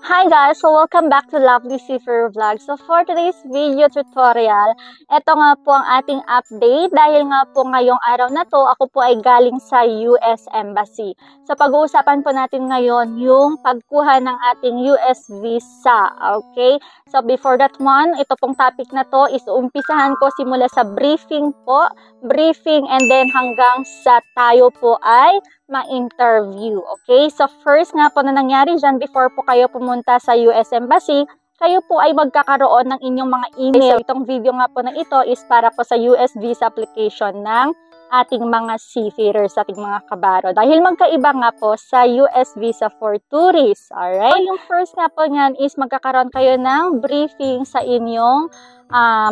Hi guys! So welcome back to Lovely Seafarer Vlog. So for today's video tutorial, ito nga po ang ating update dahil nga po ngayong araw na to, ako po ay galing sa US Embassy. So pag-uusapan po natin ngayon yung pagkuha ng ating US visa. Okay? So before that one, ito pong topic na to is umpisahan ko simula sa briefing and then hanggang sa tayo po ay ma-interview. Okay? So, first nga po na nangyari dyan, before po kayo pumunta sa US Embassy, kayo po ay magkakaroon ng inyong mga email. So, itong video nga po na ito is para po sa US visa application ng ating mga seafarers, ating mga kabaro. Dahil magkaiba nga po sa US visa for tourists. Alright? So, yung first nga po niyan is magkakaroon kayo ng briefing sa inyong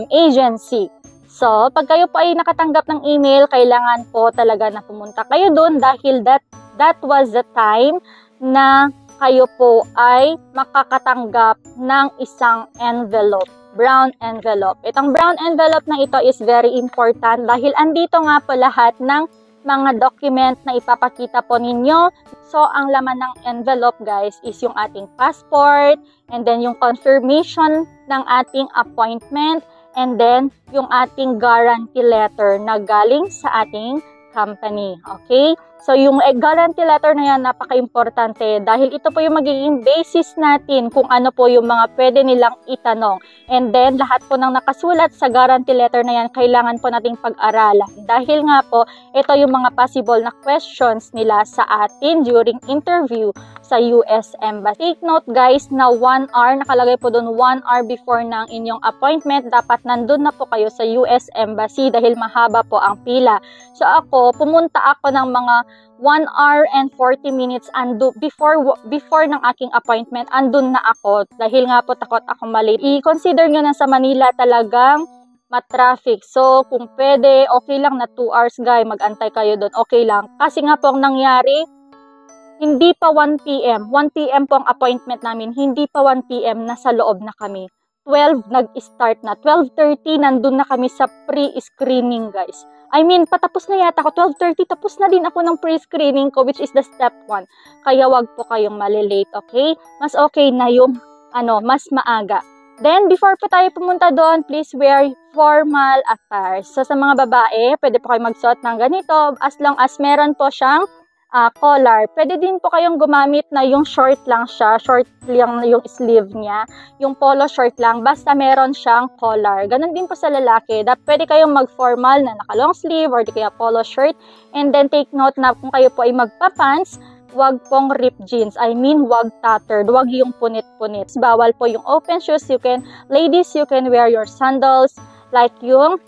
agency. So, pag kayo po ay nakatanggap ng email, kailangan po talaga na pumunta kayo doon dahil that was the time na kayo po ay makakatanggap ng isang envelope, brown envelope. Itong brown envelope na ito is very important dahil andito nga po lahat ng mga document na ipapakita po ninyo. So, ang laman ng envelope guys is yung ating passport and then yung confirmation ng ating appointment and then yung ating guarantee letter na galing sa ating company. Okay? So, yung guarantee letter na yan, napaka-importante dahil ito po yung magiging basis natin kung ano po yung mga pwede nilang itanong. And then, lahat po ng nakasulat sa guarantee letter na yan, kailangan po nating pag-aralan. Dahil nga po, ito yung mga possible na questions nila sa atin during interview sa US Embassy. Take note guys na 1 hour, nakalagay po doon 1 hour before ng inyong appointment, dapat nandun na po kayo sa US Embassy dahil mahaba po ang pila. So ako, pumunta ako ng mga 1 hour and 40 minutes before ng aking appointment, andun na ako dahil nga po takot ako malate. I-consider nyo na sa Manila talagang matraffic. So, kung pwede, okay lang na 2 hours guys, mag-antay kayo doon, okay lang. Kasi nga po ang nangyari, hindi pa 1 p.m. 1 p.m. po ang appointment namin. Hindi pa 1 p.m. nasa loob na kami. 12 nag-start na. 12:30 nandun na kami sa pre-screening guys. I mean, patapos na yata ako. 12:30 tapos na din ako ng pre-screening ko which is the step 1. Kaya wag po kayong malilate, okay? Mas okay na yung mas maaga. Then, before po tayo pumunta doon, please wear formal attire. So, sa mga babae, pwede po kayo magsuot ng ganito as long as meron po siyang collar. Pwede din po kayong gumamit na yung short lang siya, short lang yung sleeve niya, yung polo short lang, basta meron siyang collar. Ganon din po sa lalaki. Pwede kayong mag-formal na naka-long sleeve or di kaya polo shirt. And then take note na kung kayo po ay magpa-pants, wag pong ripped jeans. I mean, wag tattered. Wag yung punit-punit. Bawal po yung open shoes. Ladies, you can wear your sandals, like yung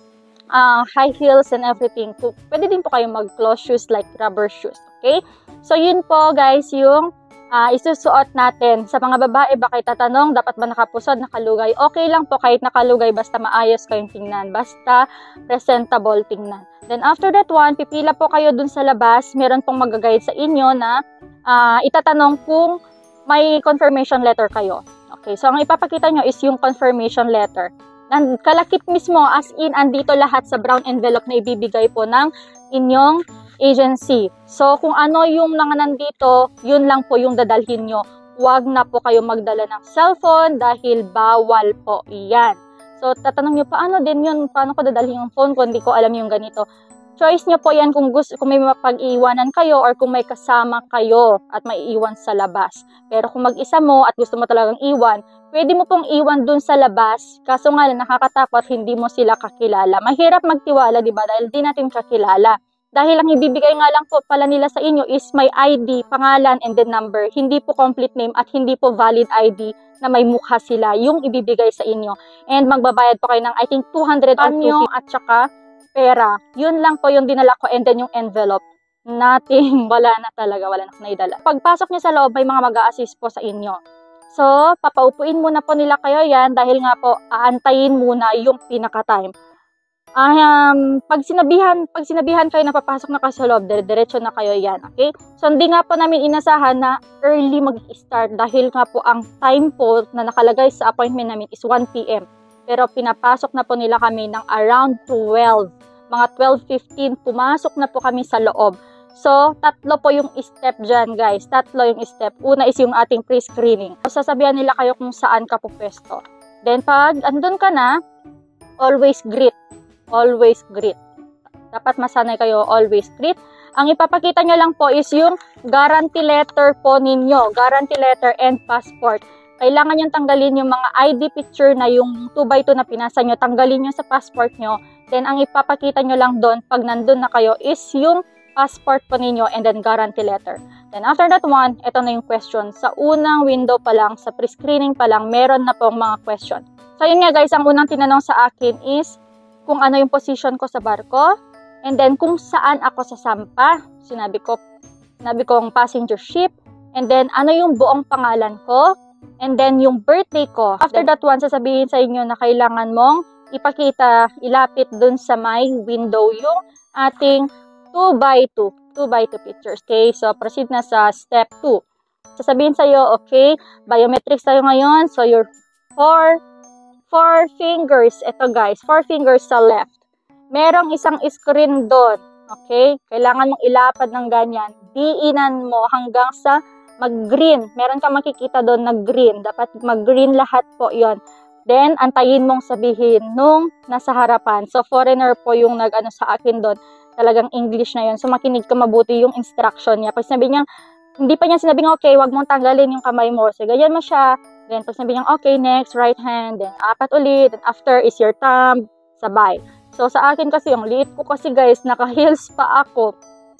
high heels and everything. Pwede din po kayong mag-close shoes like rubber shoes. Okay? So, yun po guys yung isusuot natin. Sa mga babae, baka tatanong, dapat ba nakapusod, nakalugay? Okay lang po kahit nakalugay, basta maayos kayong tingnan. Basta presentable tingnan. Then after that one, pipila po kayo dun sa labas. Meron pong mag-guide sa inyo na itatanong kung may confirmation letter kayo. Okay, so ang ipapakita nyo is yung confirmation letter. Kalakip mismo, as in, andito lahat sa brown envelope na ibibigay po ng inyong agency. So, kung ano yung mga nandito, yun lang po yung dadalhin nyo. Huwag na po kayo magdala ng cellphone dahil bawal po iyan. So, tatanong nyo, paano din yun? Paano ko dadalhin yung phone ko? Hindi ko alam yung ganito. Choice nyo po yan kung may mapag-iwanan kayo or kung may kasama kayo at may iwan sa labas. Pero kung mag-isa mo at gusto mo talagang iwan, pwede mo pong iwan dun sa labas. Kaso nga lang, nakakatakot, hindi mo sila kakilala. Mahirap magtiwala, di ba? Dahil di natin kakilala. Dahil ang ibibigay nga lang po pala nila sa inyo is may ID, pangalan, and then number. Hindi po complete name at hindi po valid ID na may mukha sila yung ibibigay sa inyo. And magbabayad po kayo ng I think 200 or 250 at saka pera. Yun lang po yung dinala ko and then yung envelope. Nothing. Wala na talaga. Wala na naidala. Pagpasok nyo sa loob, may mga mag-a-assist po sa inyo. So, papaupuin muna po nila kayo yan dahil nga po aantayin muna yung pinaka-time. Pag sinabihan kayo na papasok na kayo sa loob, diretso na kayo yan, okay? So, hindi nga po namin inasahan na early mag-start dahil nga po ang time po na nakalagay sa appointment namin is 1 p.m. Pero pinapasok na po nila kami ng around 12. Mga 12:15, pumasok na po kami sa loob. So, tatlo po yung step dyan, guys. Tatlo yung step. Una is yung ating pre-screening. So, sasabihan nila kayo kung saan ka pupwesto. Then, pag andun ka na, always greet. Always greet. Dapat masanay kayo, always greet. Ang ipapakita nyo lang po is yung guarantee letter po ninyo. Guarantee letter and passport. Kailangan nyo tanggalin yung mga ID picture na yung 2x2 na pinasa nyo. Tanggalin nyo sa passport nyo. Then, ang ipapakita nyo lang doon pag nandun na kayo is yung passport po ninyo and then guarantee letter. Then, after that one, ito na yung question. Sa unang window pa lang, sa pre-screening pa lang, meron na pong mga question. So, yun nga guys, ang unang tinanong sa akin is kung ano yung position ko sa barko. And then, kung saan ako sasampa, sinabi ko ang passenger ship. And then, ano yung buong pangalan ko. And then, yung birthday ko. After that one, sasabihin sa inyo na kailangan mong ipakita, ilapit dun sa may window yung ating 2x2 pictures. Okay, so proceed na sa step 2. Sasabihin sa iyo, okay, biometrics tayo ngayon. So, your four fingers, ito guys, 4 fingers sa left. Merong isang screen doon. Okay? Kailangan mong ilapad ng ganyan. Diinan mo hanggang sa mag-green. Meron ka makikita doon na green. Dapat mag-green lahat po yon. Then, antayin mong sabihin nung nasa harapan. So, foreigner po yung nag-ano sa akin doon. Talagang English na yon. So, makinig ka mabuti yung instruction niya. Pag sinabi niya, hindi pa niya sinabing, okay, wag mong tanggalin yung kamay mo. So, ganyan mo siya. Then, pag sinabi niya, okay, next, right hand. Then, apat ulit. Then, after is your thumb. Sabay. So, sa akin kasi, yung liit ko kasi guys, naka-heels pa ako.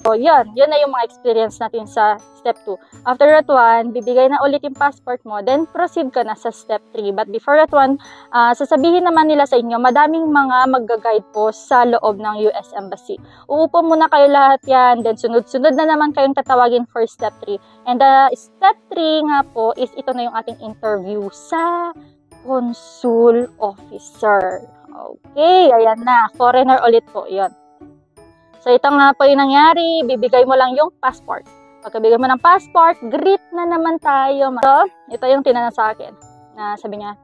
So, yan na yung mga experience natin sa step 2. After that one, bibigay na ulit yung passport mo, then proceed ka na sa step 3. But before that one, sasabihin naman nila sa inyo, madaming mga mag-guide po sa loob ng US Embassy. Uupo muna kayo lahat yan, then sunod-sunod na naman kayong tatawagin for step 3. And step 3 nga po is ito na yung ating interview sa consul officer. Okay, ayan na. Foreigner ulit po, yun. So, ito nga po yung nangyari. Bibigay mo lang yung passport. Pagkabigay mo ng passport, greet na naman tayo. So, ito yung tinanong sa akin. Sabi niya,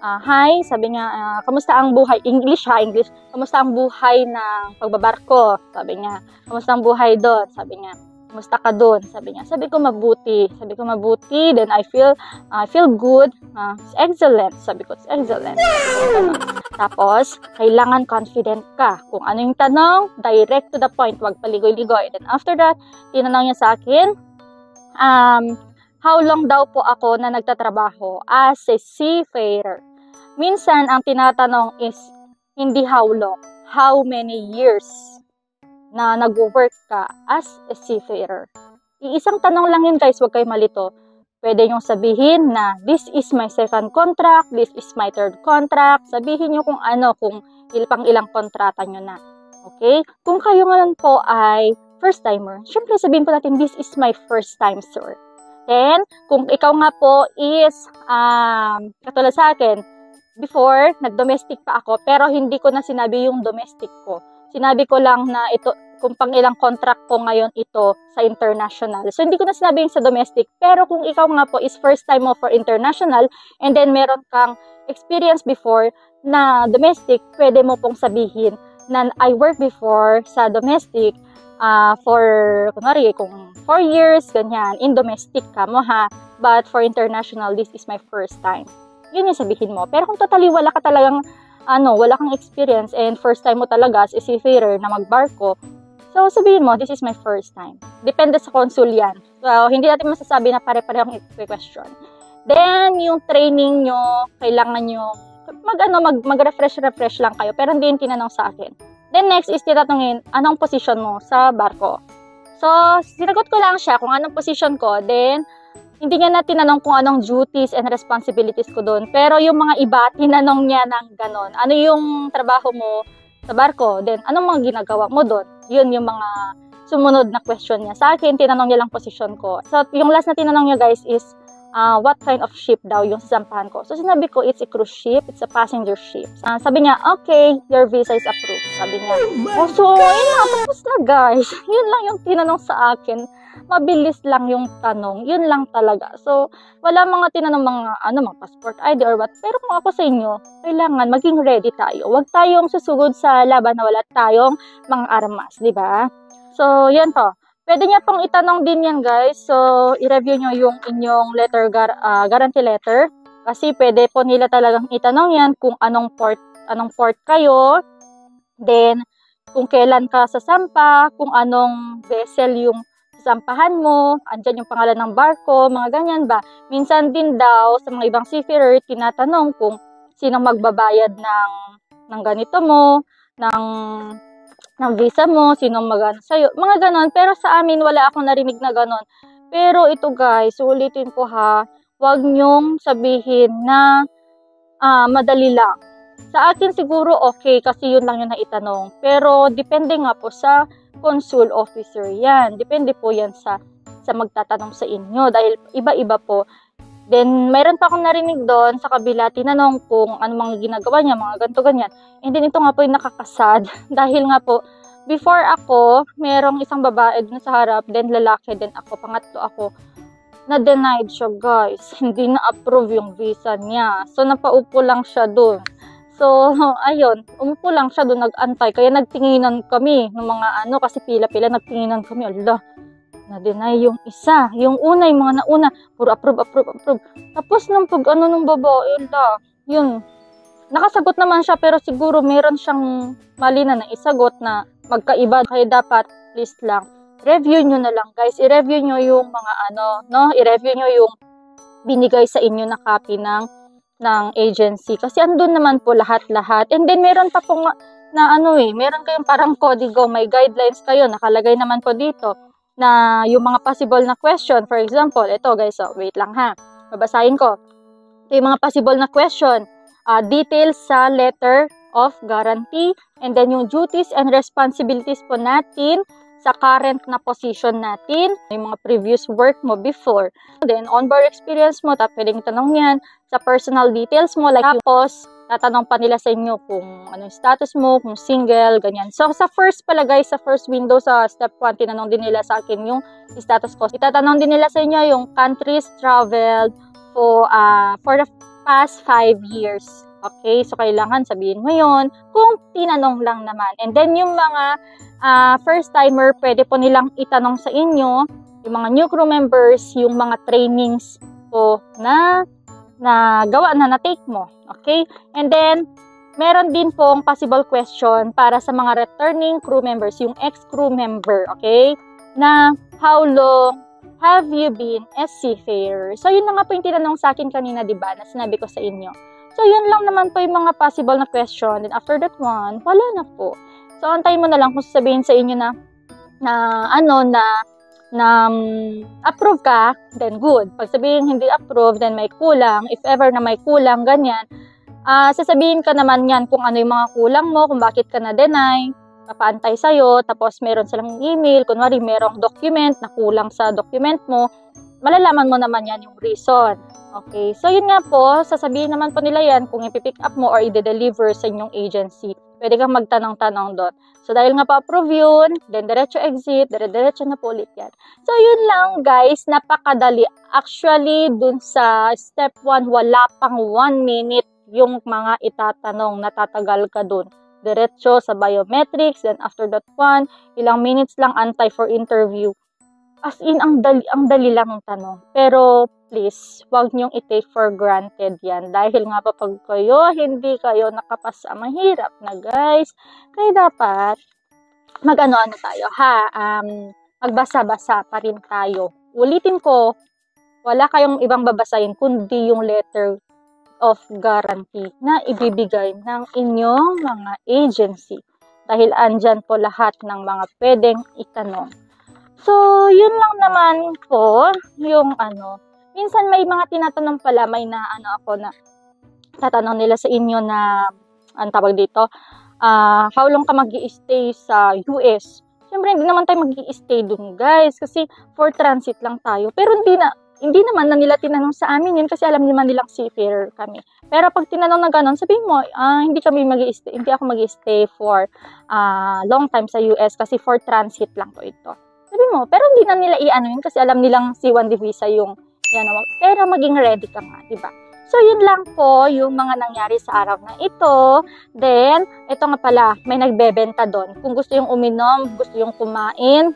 hi, sabi niya, kamusta ang buhay? English ha, English. Kamusta ang buhay ng pagbabarko? Sabi niya, kamusta ang buhay doon? Sabi niya, kamusta ka doon? Sabi niya, sabi ko mabuti. Then I feel good. It's excellent. Sabi ko, it's excellent. Tapos, kailangan confident ka. Kung ano yung tanong, direct to the point. Huwag paligoy-ligoy. Then after that, tinanong niya sa akin, how long daw po ako na nagtatrabaho as a seafarer? Minsan, ang tinatanong is, hindi how long, how many years na nag-work ka as a seafarer. Iisang tanong lang yun guys, huwag kayo malito. Pwede nyo sabihin na this is my second contract, this is my third contract. Sabihin nyo kung ilang kontrata nyo na. Okay? Kung kayo ngayon po ay first timer, syempre sabihin po natin this is my first time, sir. Then, kung ikaw nga po is, katulad sa akin, before, nag-domestic pa ako, pero hindi ko na sinabi yung domestic ko. Sinabi ko lang na ito, kung pang ilang contract ko ngayon ito sa international. So, hindi ko na sinabi yung sa domestic. Pero kung ikaw nga po is first time mo for international, and then meron kang experience before na domestic, pwede mo pong sabihin na I work before sa domestic for, kunwari, kung 4 years, ganyan, in domestic ka mo ha. But for international, this is my first time. Yun yung sabihin mo. Pero kung totally wala ka talagang wala kang experience and first time mo talaga as a seafarer na magbarko, so sabihin mo, this is my first time. Depende sa consul yan. So, hindi natin masasabi na pare-parehong question. Then, yung training nyo, kailangan nyo, mag-refresh lang kayo, pero hindi yung tinanong sa akin. Then, next is tinatanungin, anong position mo sa barko? So, sinagot ko lang siya kung anong position ko, then, hindi niya na tinanong kung anong duties and responsibilities ko doon. Pero yung mga iba, tinanong niya ng ganon. Ano yung trabaho mo sa barko? Then, anong mga ginagawa mo doon? Yun yung mga sumunod na question niya. Sa akin, tinanong niya lang position ko. So, yung last na tinanong niya guys is, what kind of ship daw yung sasampahan ko? So, sinabi ko, it's a cruise ship, it's a passenger ship. Sabi niya, okay, your visa is approved. Sabi niya, so, yun na, tapos na guys. Yun lang yung tinanong sa akin. Mabilis lang yung tanong. Yun lang talaga. So, wala mga tinanong mga passport ID or what. Pero kung ako sa inyo, kailangan maging ready tayo. Huwag tayong susugod sa laban na wala tayong mga armas, di ba? So, yan po. Pwede niya pong itanong din yan, guys. So, i-review nyo yung inyong guarantee letter. Kasi pwede po nila talagang itanong yan kung anong port kayo. Then, kung kailan ka sasampa, kung anong vessel yung sasampahan mo, andyan yung pangalan ng barko, mga ganyan ba. Minsan din daw, sa mga ibang seafarer, tinatanong kung sino magbabayad ng ganito mo, ng visa mo, sinong mag-ano sa'yo, mga ganon. Pero sa amin, wala akong narinig na ganon. Pero ito guys, ulitin ko ha, huwag nyong sabihin na madali lang. Sa akin siguro okay, kasi yun lang yung naitanong. Pero depende nga po sa consul officer yan. Depende po yan sa magtatanong sa inyo. Dahil iba-iba po. Then, mayroon pa akong narinig doon sa kabila, tinanong kung ano mga ginagawa niya, mga ganito, ganyan. And then, ito nga po yung nakakasad. Dahil nga po, before ako, merong isang babae dun sa harap, then lalaki, then ako, pangatlo ako, na-denied siya, guys. Hindi na-approve yung visa niya. So, napaupo lang siya dun. So, ayun, umupo lang siya dun, nag-antay. Kaya nagtinginan kami ng mga kasi pila-pila, nagtinginan kami, Allah, na-deny yung isa. Yung una, yung mga nauna, puro approve. Tapos nung nung babae, yun, nakasagot naman siya, pero siguro meron siyang mali na isagot na magkaiba. Kaya dapat, please lang, review nyo na lang, guys. I-review nyo yung mga i-review nyo yung binigay sa inyo na copy ng agency. Kasi andun naman po lahat-lahat. And then, meron pa po na meron kayong parang kodigo, may guidelines kayo, nakalagay naman po dito na yung mga possible na question. For example, ito guys, wait lang ha, babasahin ko. Ito yung mga possible na question. Details sa letter of guarantee, and then yung duties and responsibilities po natin sa current na position natin, yung mga previous work mo before. Then, on-board experience mo, pwedeng tanong yan sa personal details mo, like tapos, tatanong pa nila sa inyo kung ano yung status mo, kung single, ganyan. So, sa first pala guys, sa first window, sa step 1, tinanong din nila sa akin yung status ko. Itatanong din nila sa inyo yung countries traveled for the past 5 years. Okay? So, kailangan sabihin mo yun kung tinanong lang naman. And then, yung mga first-timer, pwede po nilang itanong sa inyo, yung mga new crew members, yung mga trainings po na gawa na take mo. Okay? And then, meron din pong possible question para sa mga returning crew members, yung ex-crew member, okay? Na, how long have you been a seafarer? So, yun na nga po yung tinanong sa akin kanina, diba? Na sinabi ko sa inyo. So, yun lang naman po yung mga possible na question. Then, after that one, wala na po. So, antayin mo na lang kung sasabihin sa inyo na approve ka, then good. Pag sabihin hindi approve, then may kulang. If ever na may kulang, ganyan, sasabihin ka naman yan kung ano yung mga kulang mo, kung bakit ka na-deny, papaantay sa'yo, tapos meron silang email, kunwari merong document na kulang sa document mo, malalaman mo naman yan yung reason. Okay, so yun nga po, sasabihin naman po nila yan kung ipipick up mo or i-deliver sa inyong agency. Pwede kang magtanong-tanong doon. So, dahil nga pa-approve yun, then diretso exit, diretso na po ulit yan. So, yun lang guys, napakadali. Actually, dun sa step 1, wala pang 1 minute yung mga itatanong, natatagal ka dun. Diretso sa biometrics, then after that one, ilang minutes lang antay for interview. As in, ang dali lang ang tanong. Pero, please, huwag niyong i-take for granted yan. Dahil nga pag hindi kayo nakapasa, mahirap na guys. Kaya dapat, mag-ano-ano tayo, magbasa-basa pa rin tayo. Ulitin ko, wala kayong ibang babasahin kundi yung letter of guarantee na ibibigay ng inyong mga agency. Dahil andyan po lahat ng mga pwedeng itanong. So, yun lang naman po yung minsan may mga tinatanong pala, may ako na tatanong nila sa inyo na, tawag dito, how long ka mag-i-stay sa US? Siyempre, hindi naman tayo mag-i-stay dun, guys, kasi for transit lang tayo. Pero hindi naman na nila tinanong sa amin yun kasi alam naman nilang seafarer kami. Pero pag tinanong na gano'n, sabihin mo, hindi ako mag-i-stay for long time sa US kasi for transit lang po ito. Sabi mo, pero hindi na nila yun kasi alam nilang C1 visa yung pero maging ready ka nga, diba? So, yun lang po yung mga nangyari sa araw na ito. Then, ito nga pala, may nagbebenta doon. Kung gusto yung uminom, gusto yung kumain,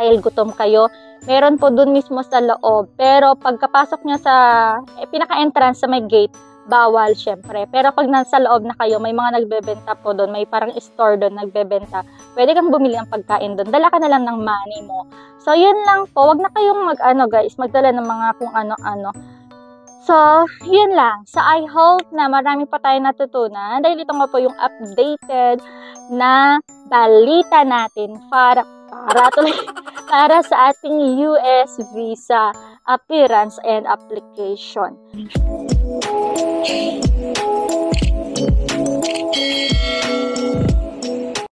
dahil gutom kayo. Meron po dun mismo sa loob. Pero pagkapasok nyo sa pinaka-entrance sa may gate, bawal syempre. Pero pag nasa loob na kayo, may mga nagbebenta po doon, may parang store doon nagbebenta. Pwede kang bumili ng pagkain doon. Dala ka na lang ng money mo. So, yun lang po. Wag na kayong guys, magdala ng mga kung ano-ano. So, yun lang. So, I hope na marami pa tayo natutunan dahil ito nga po yung updated na balita natin para sa ating US visa appearance and application.